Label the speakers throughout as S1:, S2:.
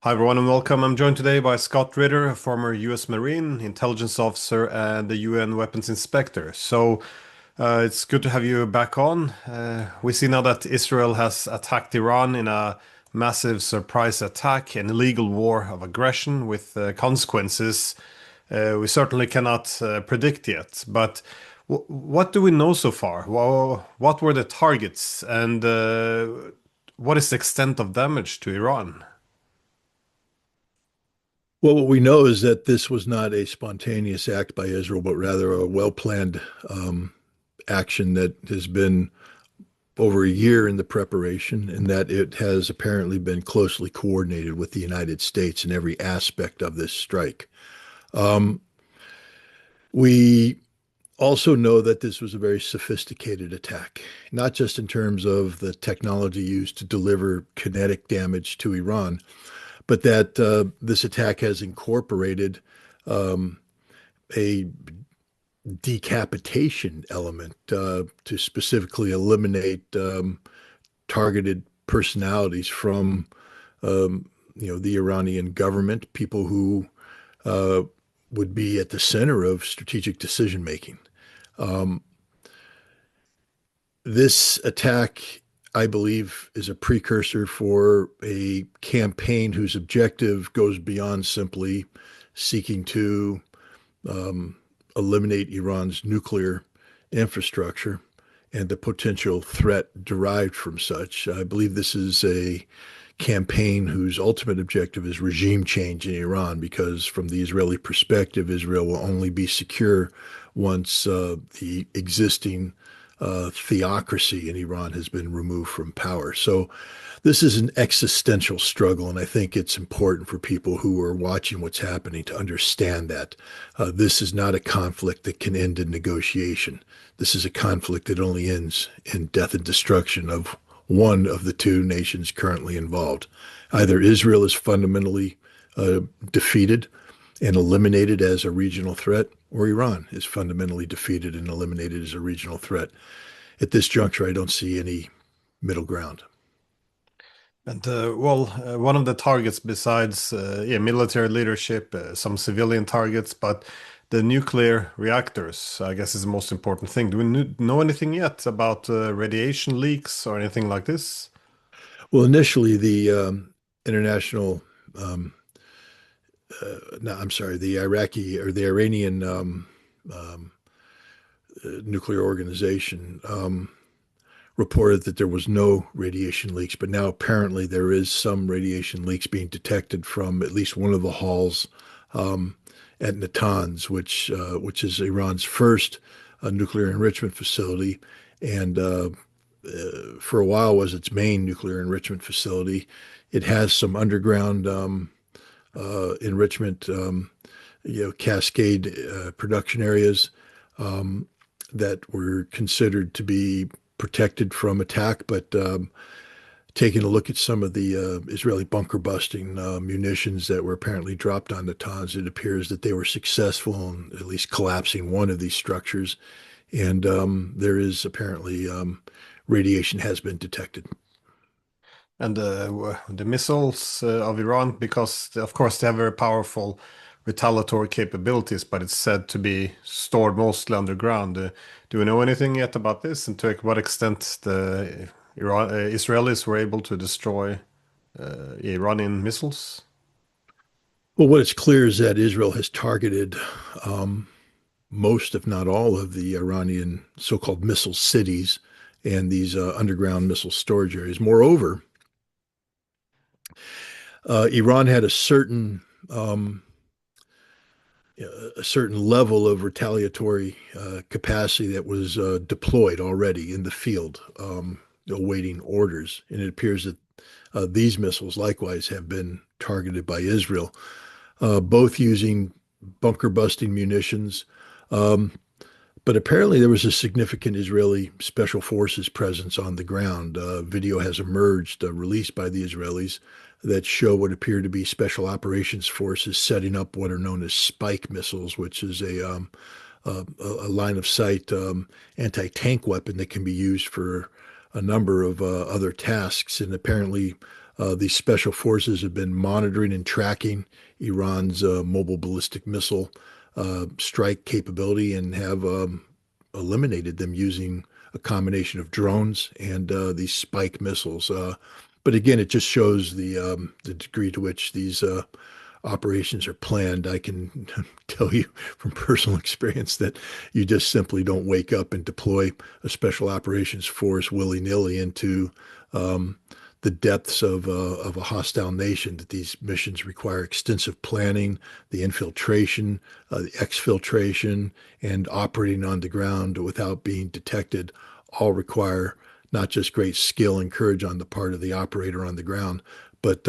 S1: Hi everyone and welcome. I'm joined today by Scott Ritter, a former US Marine, intelligence officer, and the UN weapons inspector. It's good to have you back on. We see now that Israel has attacked Iran in a massive surprise attack, an illegal war of aggression with consequences we certainly cannot predict yet. But what do we know so far? Well, what were the targets and what is the extent of damage to Iran?
S2: Well, what we know is that this was not a spontaneous act by Israel, but rather a well-planned action that has been over a year in the preparation, and that it has apparently been closely coordinated with the United States in every aspect of this strike. Um, we also know that this was a very sophisticated attack, not just in terms of the technology used to deliver kinetic damage to Iran, but that this attack has incorporated um, a decapitation element to specifically eliminate targeted personalities from the Iranian government, people who uh, would be at the center of strategic decision making. Um, this attack, I believe, is a precursor for a campaign whose objective goes beyond simply seeking to um, eliminate Iran's nuclear infrastructure and the potential threat derived from such. I believe this is a campaign whose ultimate objective is regime change in Iran, because from the Israeli perspective, Israel will only be secure once the existing theocracy in Iran has been removed from power. So this is an existential struggle, and I think it's important for people who are watching what's happening to understand that this is not a conflict that can end in negotiation. This is a conflict that only ends in death and destruction of one of the two nations currently involved. Either Israel is fundamentally defeated and eliminated as a regional threat, or Iran is fundamentally defeated and eliminated as a regional threat. At this juncture, I don't see any middle ground.
S1: One of the targets besides military leadership, some civilian targets, but the nuclear reactors, I guess, is the most important thing. Do we know anything yet about radiation leaks or anything like this?
S2: Well, initially, the international, um, no, I'm sorry, the Iraqi or the Iranian um, nuclear organization reported that there was no radiation leaks, but now apparently there is some radiation leaks being detected from at least one of the halls um, at Natanz, which is Iran's first nuclear enrichment facility, and for a while was its main nuclear enrichment facility. It has some underground enrichment, cascade production areas um, that were considered to be protected from attack, but taking a look at some of the Israeli bunker busting munitions that were apparently dropped on Natanz, it appears that they were successful in at least collapsing one of these structures. And there is apparently radiation has been detected.
S1: And the missiles of Iran, because of course they have very powerful retaliatory capabilities, but it's said to be stored mostly underground. Do we know anything yet about this, and to what extent the Israelis were able to destroy Iranian missiles?
S2: Well, what is clear is that Israel has targeted um, most, if not all, of the Iranian so-called missile cities and these underground missile storage areas. Moreover, Iran had um, a certain level of retaliatory capacity that was deployed already in the field, awaiting orders. And it appears that these missiles likewise have been targeted by Israel, both using bunker busting munitions. Um, but apparently, there was a significant Israeli special forces presence on the ground. Video has emerged, released by the Israelis, that show what appear to be special operations forces setting up what are known as spike missiles, which is a line of sight anti tank weapon that can be used for a number of other tasks. And apparently, These special forces have been monitoring and tracking Iran's mobile ballistic missile strike capability and have eliminated them using a combination of drones and these spike missiles. But again, it just shows the degree to which these operations are planned. I can tell you from personal experience that you just simply don't wake up and deploy a special operations force willy-nilly into um, the depths of a hostile nation. That these missions require extensive planning, the infiltration, the exfiltration, and operating on the ground without being detected all require not just great skill and courage on the part of the operator on the ground, but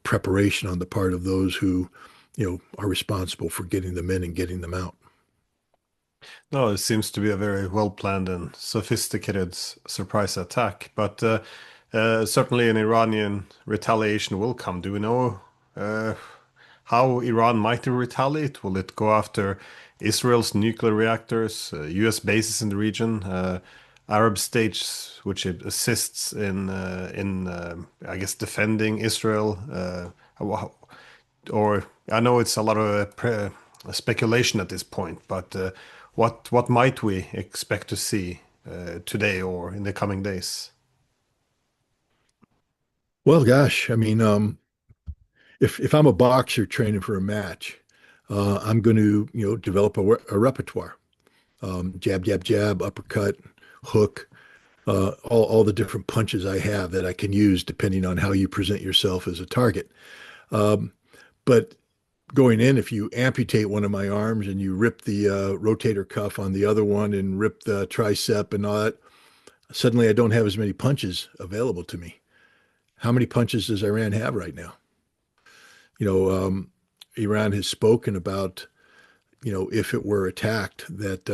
S2: preparation on the part of those who, are responsible for getting them in and getting them out.
S1: No, it seems to be a very well planned and sophisticated surprise attack, but certainly an Iranian retaliation will come. Do we know uh, how Iran might retaliate? Will it go after Israel's nuclear reactors, US bases in the region, Arab states which it assists in I guess defending Israel? Or I know it's a lot of speculation at this point, but what might we expect to see today or in the coming days?
S2: Well, gosh, I mean, if I'm a boxer training for a match, I'm going to, develop a repertoire. Jab, jab, jab, uppercut, hook, all the different punches I have that I can use depending on how you present yourself as a target. Um, but going in, if you amputate one of my arms and you rip the rotator cuff on the other one and rip the tricep and all that, suddenly I don't have as many punches available to me. How many punches does Iran have right now? You know, Iran has spoken about, if it were attacked, that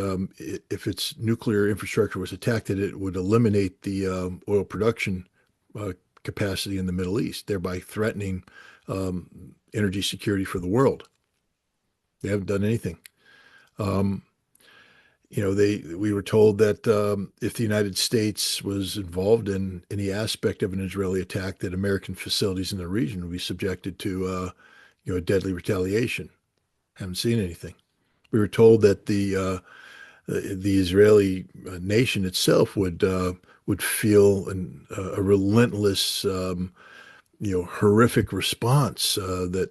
S2: if its nuclear infrastructure was attacked, that it would eliminate the oil production uh, capacity in the Middle East, thereby threatening energy security for the world. They haven't done anything. Um, we were told that if the United States was involved in any aspect of an Israeli attack, that American facilities in the region would be subjected to, deadly retaliation. Haven't seen anything. We were told that the Israeli nation itself would feel a relentless, horrific response that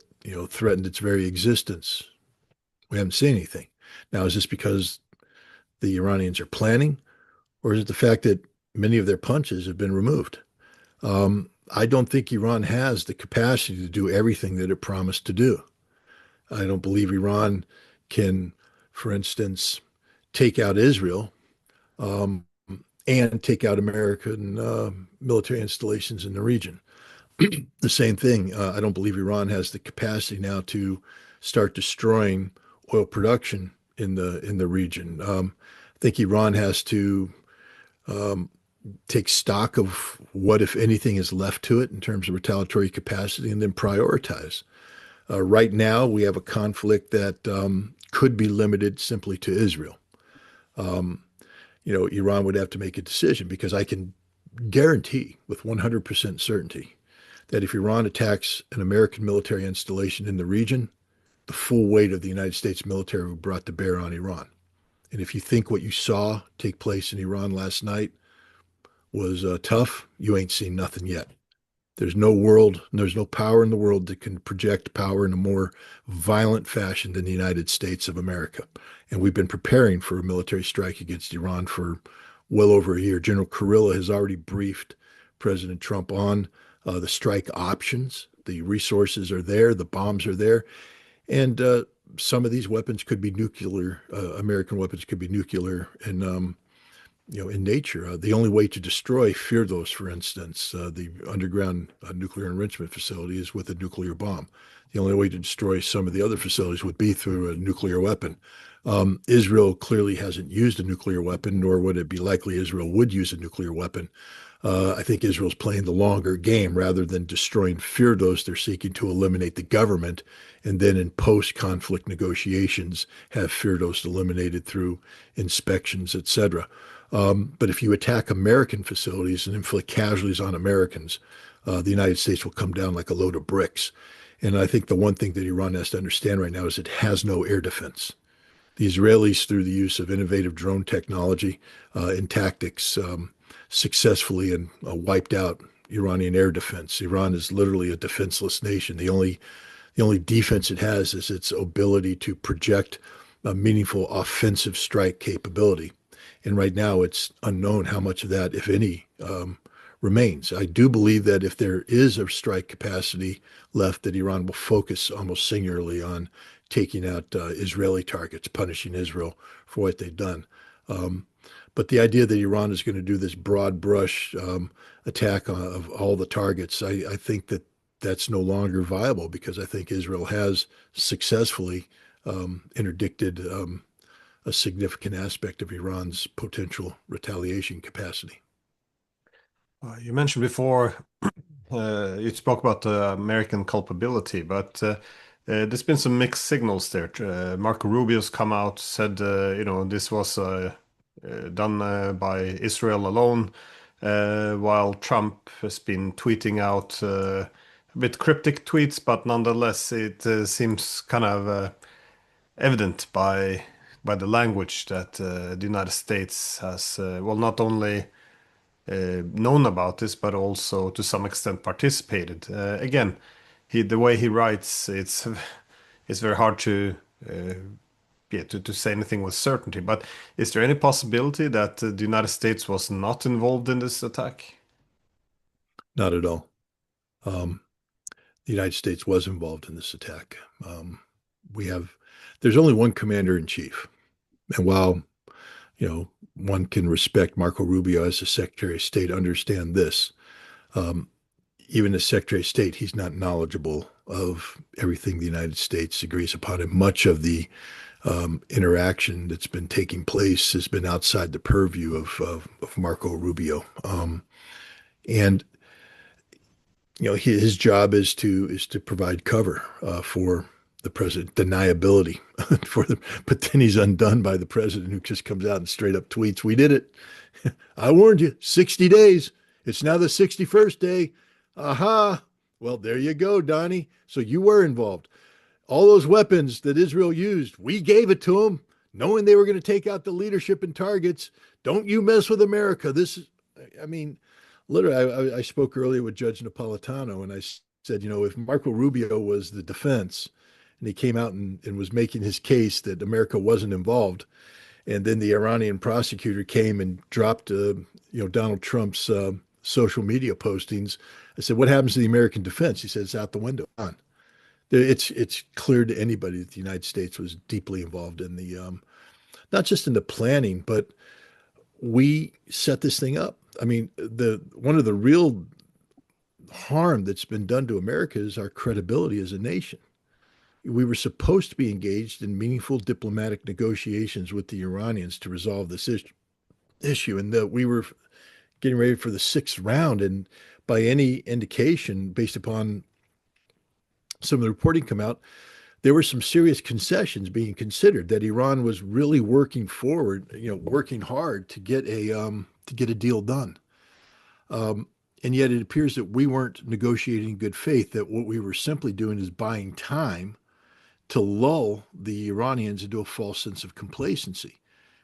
S2: threatened its very existence. We haven't seen anything. Now, is this because the Iranians are planning, or is it the fact that many of their punches have been removed? I don't think Iran has the capacity to do everything that it promised to do. I don't believe Iran can, for instance, take out Israel um, and take out American military installations in the region. The same thing. I don't believe Iran has the capacity now to start destroying oil production in the region. I think Iran has to um, take stock of what, if anything, is left to it in terms of retaliatory capacity, and then prioritize. Right now, we have a conflict that could be limited simply to Israel. Um, Iran would have to make a decision because I can guarantee with 100% certainty that if Iran attacks an American military installation in the region, the full weight of the United States military will be brought to bear on Iran. And if you think what you saw take place in Iran last night was tough, you ain't seen nothing yet. There's no power in the world that can project power in a more violent fashion than the United States of America. And we've been preparing for a military strike against Iran for well over a year. General Kurilla has already briefed President Trump on the strike options. The resources are there, the bombs are there, and some of these weapons could be nuclear. American weapons could be nuclear, and in nature. The only way to destroy Firdos, for instance, the underground nuclear enrichment facility, is with a nuclear bomb. The only way to destroy some of the other facilities would be through a nuclear weapon. Israel clearly hasn't used a nuclear weapon, nor would it be likely Israel would use a nuclear weapon. I think Israel's playing the longer game. Rather than destroying Firdos, they're seeking to eliminate the government and then in post-conflict negotiations have Firdos eliminated through inspections, etc. But if you attack American facilities and inflict casualties on Americans, the United States will come down like a load of bricks. And I think the one thing that Iran has to understand right now is it has no air defense. The Israelis, through the use of innovative drone technology and tactics, successfully and wiped out Iranian air defense. Iran is literally a defenseless nation. The only defense it has is its ability to project a meaningful offensive strike capability. And right now, it's unknown how much of that, if any, remains. I do believe that if there is a strike capacity left, that Iran will focus almost singularly on taking out Israeli targets, punishing Israel for what they've done. Um, but the idea that Iran is going to do this broad brush attack of all the targets, I think that that's no longer viable because I think Israel has successfully interdicted a significant aspect of Iran's potential retaliation capacity.
S1: You mentioned before, you spoke about American culpability, but there's been some mixed signals there. Marco Rubio's come out, said, this was done by Israel alone, while Trump has been tweeting out a bit cryptic tweets, but nonetheless, it seems kind of evident by the language that the United States has, well, not only known about this, but also to some extent participated. Again, the way he writes, it's very hard to yeah, to say anything with certainty. But is there any possibility that the United States was not involved in this attack?
S2: Not at all. Um, the United States was involved in this attack. We have, there's only one commander in chief. And while, one can respect Marco Rubio as a Secretary of State, understand this. Um, Even as Secretary of State, he's not knowledgeable of everything the United States agrees upon. And much of the interaction that's been taking place has been outside the purview of Marco Rubio. And his job is to provide cover for the president, deniability for them. But then he's undone by the president, who just comes out and straight up tweets, "We did it. I warned you. 60 days. It's now the 61st day. Aha. Well, there you go, Donnie. So you were involved. All those weapons that Israel used, we gave it to them, knowing they were going to take out the leadership and targets. Don't you mess with America." This is, I mean, literally, I spoke earlier with Judge Napolitano, and I said, if Marco Rubio was the defense and he came out and was making his case that America wasn't involved, and then the Iranian prosecutor came and dropped, Donald Trump's social media postings, I said, "What happens to the American defense?" He said, "It's out the window." It's clear to anybody that the United States was deeply involved in the not just in the planning, but we set this thing up. I mean, the one of the real harm that's been done to America is our credibility as a nation. We were supposed to be engaged in meaningful diplomatic negotiations with the Iranians to resolve this issue, and that we were getting ready for the sixth round. And by any indication, based upon some of the reporting come out, there were some serious concessions being considered, that Iran was really working forward, working hard to get a deal done. Um, and yet it appears that we weren't negotiating in good faith, that what we were simply doing is buying time to lull the Iranians into a false sense of complacency.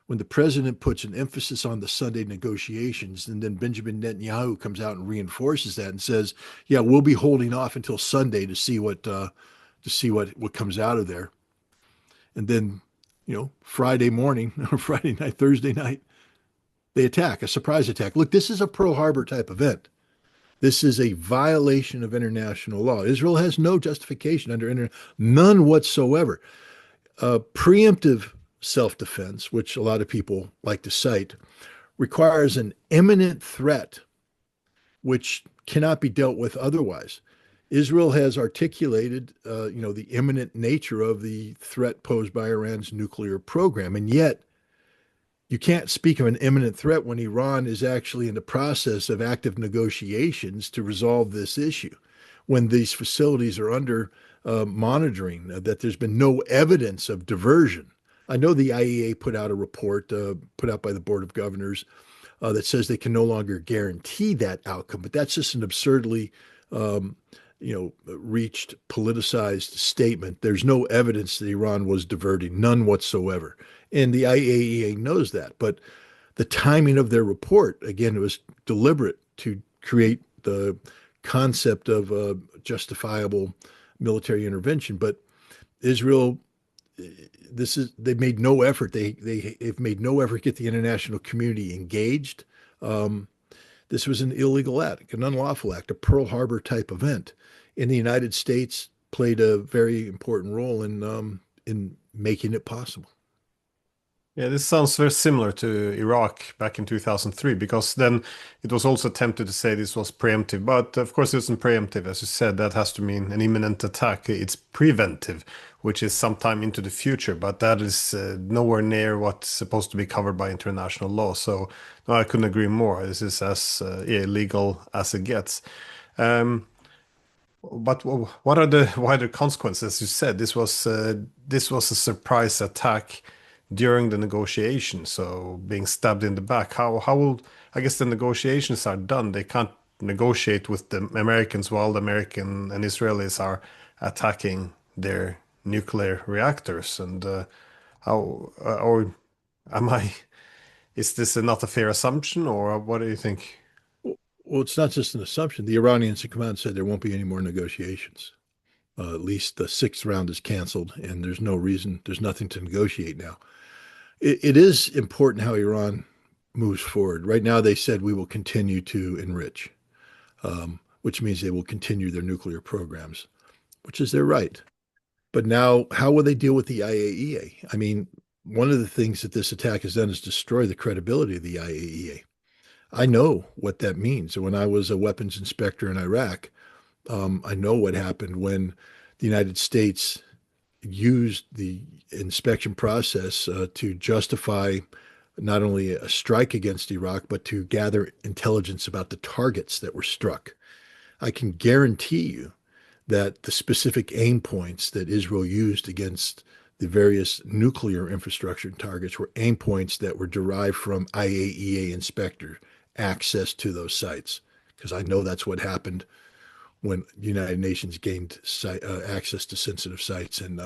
S2: When the president puts an emphasis on the Sunday negotiations, and then Benjamin Netanyahu comes out and reinforces that and says, "Yeah, we'll be holding off until Sunday to see what comes out of there," and then, Friday morning or Friday night, Thursday night, they attack, a surprise attack. Look, this is a Pearl Harbor type event. This is a violation of international law. Israel has no justification none whatsoever. Preemptive self-defense, which a lot of people like to cite, requires an imminent threat which cannot be dealt with otherwise. Israel has articulated, the imminent nature of the threat posed by Iran's nuclear program, and yet you can't speak of an imminent threat when Iran is actually in the process of active negotiations to resolve this issue, when these facilities are under monitoring, that there's been no evidence of diversion. I know the IEA put out a report put out by the Board of Governors that says they can no longer guarantee that outcome, but that's just an absurdly um, reached politicized statement. There's no evidence that Iran was diverting, none whatsoever. And the IAEA knows that. But the timing of their report, again, it was deliberate to create the concept of justifiable military intervention. But Israel, they've made no effort. They've made no effort to get the international community engaged. Um, this was an illegal act, an unlawful act, a Pearl Harbor type event. And the United States played a very important role in making it possible.
S1: Yeah, this sounds very similar to Iraq back in 2003, because then it was also attempted to say this was preemptive. But of course, it wasn't preemptive. As you said, that has to mean an imminent attack. It's preventive, which is sometime into the future, but that is nowhere near what's supposed to be covered by international law. So, no, I couldn't agree more. This is as illegal as it gets. Um, but what are the wider consequences? You said this was a surprise attack during the negotiation, so being stabbed in the back. How will I guess the negotiations are done? They can't negotiate with the Americans while the American and Israelis are attacking their nuclear reactors. And how or am I? Is this not a fair assumption, or what do you think?
S2: Well, it's not just an assumption. The Iranians have come out and said there won't be any more negotiations. At least the sixth round is canceled, and there's no reason, there's nothing to negotiate now. It is important how Iran moves forward. Right now, they said we will continue to enrich, which means they will continue their nuclear programs, which is their right. But now, how will they deal with the IAEA? I mean, one of the things that this attack has done is destroy the credibility of the IAEA. I know what that means. When I was a weapons inspector in Iraq, I know what happened when the United States used the inspection process to justify not only a strike against Iraq, but to gather intelligence about the targets that were struck. I can guarantee you that the specific aim points that Israel used against the various nuclear infrastructure targets were aim points that were derived from IAEA inspector access to those sites. Because I know that's what happened when the United Nations gained access to sensitive sites in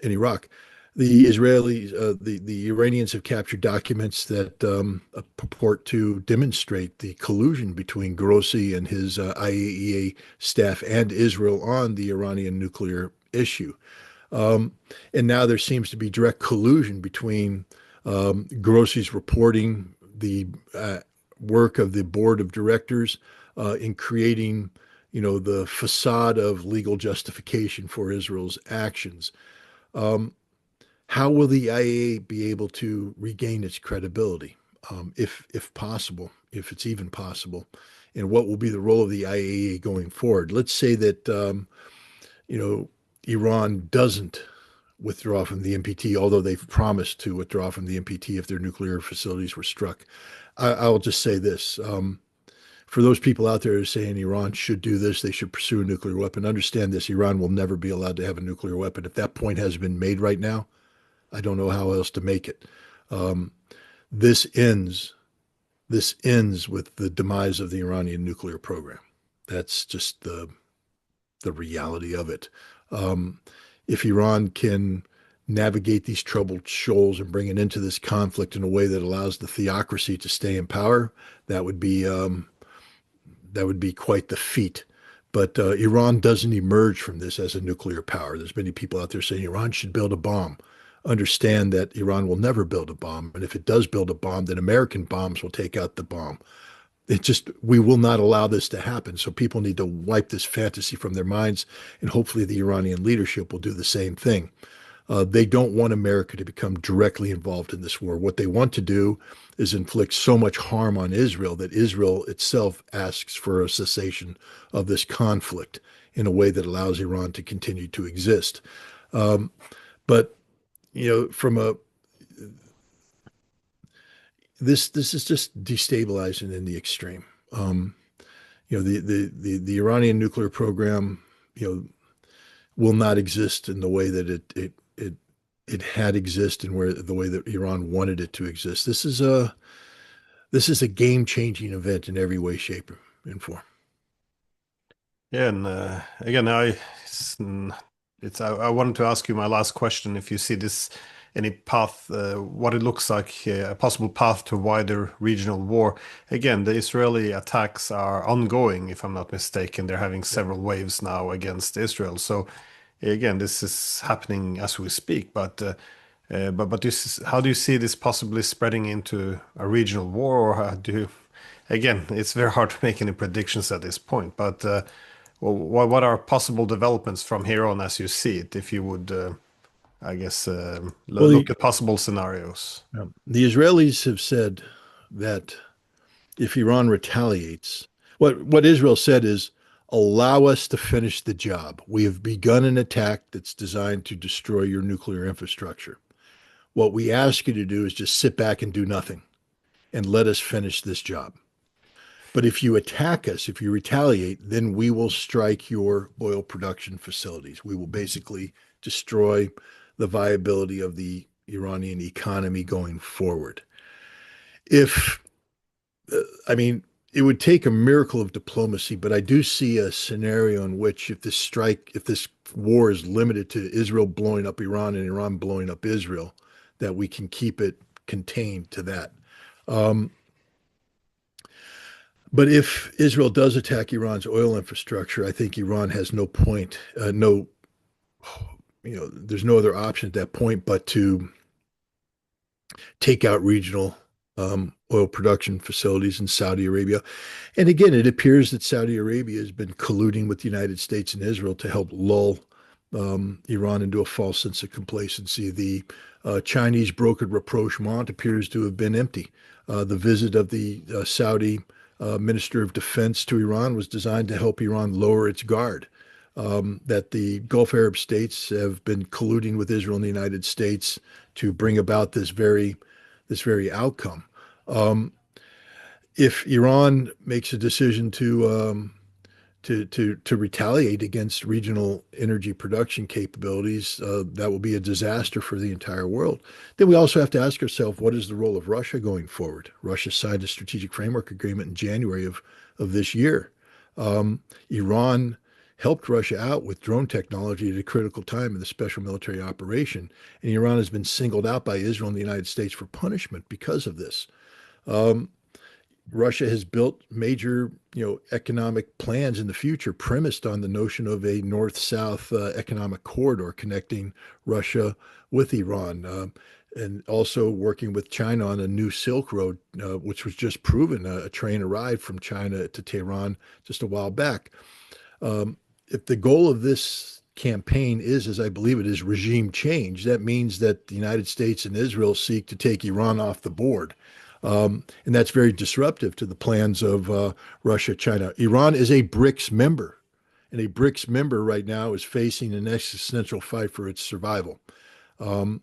S2: Iraq. The Israelis, the Iranians have captured documents that purport to demonstrate the collusion between Grossi and his IAEA staff and Israel on the Iranian nuclear issue. Um, and now there seems to be direct collusion between Grossi's reporting the work of the board of directors in creating, the facade of legal justification for Israel's actions. Um, how will the IAEA be able to regain its credibility, if possible, if it's even possible? And what will be the role of the IAEA going forward? Let's say that you know Iran doesn't withdraw from the NPT, although they've promised to withdraw from the NPT if their nuclear facilities were struck. I'll just say this. For those people out there who are saying Iran should do this, they should pursue a nuclear weapon, understand this: Iran will never be allowed to have a nuclear weapon. If that point has been made right now, I don't know how else to make it. Um, this ends. This ends with the demise of the Iranian nuclear program. That's just the reality of it. Um, if Iran can navigate these troubled shoals and bring it into this conflict in a way that allows the theocracy to stay in power, that would be quite the feat. But Iran doesn't emerge from this as a nuclear power. There's many people out there saying Iran should build a bomb. Understand that Iran will never build a bomb. And if it does build a bomb, then American bombs will take out the bomb. We will not allow this to happen. So people need to wipe this fantasy from their minds. And hopefully the Iranian leadership will do the same thing. They don't want America to become directly involved in this war. What they want to do is inflict so much harm on Israel that Israel itself asks for a cessation of this conflict in a way that allows Iran to continue to exist. Um, but from a this is just destabilizing in the extreme. The Iranian nuclear program, will not exist in the way that it it had exist and where the way that Iran wanted it to exist. This is a game-changing event in every way, shape, and form.
S1: Yeah, and again, I wanted to ask you my last question if you see this any path, what it looks like, a possible path to wider regional war. Again, the Israeli attacks are ongoing, if I'm not mistaken. They're having
S2: Yep.
S1: several waves now against Israel. So again, this is happening as we speak. But how do you see this possibly spreading into a regional war, or how do you? Again, it's very hard to make any predictions at this point. But what are possible developments from here on as you see it? If you would, I guess,
S2: Well,
S1: look at possible scenarios.
S2: the Israelis have said that if Iran retaliates, what Israel said is, allow us to finish the job. We have begun an attack that's designed to destroy your nuclear infrastructure. What we ask you to do is just sit back and do nothing and let us finish this job. But if you attack us, if you retaliate, then we will strike your oil production facilities. We will basically destroy the viability of the Iranian economy going forward. If, I mean, it would take a miracle of diplomacy, but I do see a scenario in which if this war is limited to Israel blowing up Iran and Iran blowing up Israel, that we can keep it contained to that. Um, But if Israel does attack Iran's oil infrastructure, I think Iran has no point, there's no other option at that point but to take out regional oil production facilities in Saudi Arabia. And again, it appears that Saudi Arabia has been colluding with the United States and Israel to help lull Iran into a false sense of complacency. The Chinese brokered rapprochement appears to have been empty. The visit of the Saudi Minister of Defense to Iran was designed to help Iran lower its guard. That the Gulf Arab states have been colluding with Israel and the United States to bring about this very outcome. Um, if Iran makes a decision to retaliate against regional energy production capabilities, that will be a disaster for the entire world. Then we also have to ask ourselves, what is the role of Russia going forward? Russia signed a strategic framework agreement in January of this year. Iran helped Russia out with drone technology at a critical time in the special military operation, and Iran has been singled out by Israel and the United States for punishment because of this. Um, Russia has built major, economic plans in the future premised on the notion of a north-south economic corridor connecting Russia with Iran, and also working with China on a new Silk Road, which was just proven. A train arrived from China to Tehran just a while back. If the goal of this campaign is, as I believe it is, regime change, that means that the United States and Israel seek to take Iran off the board. And that's very disruptive to the plans of Russia, China. Iran is a BRICS member, and a BRICS member right now is facing an existential fight for its survival. Um,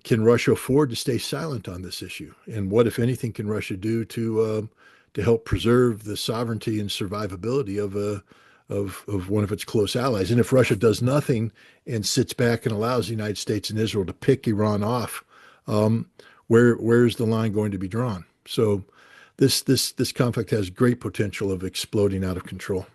S2: can Russia afford to stay silent on this issue? And what, if anything, can Russia do to help preserve the sovereignty and survivability of one of its close allies? And if Russia does nothing and sits back and allows the United States and Israel to pick Iran off, um, where's the line going to be drawn? So this conflict has great potential of exploding out of control.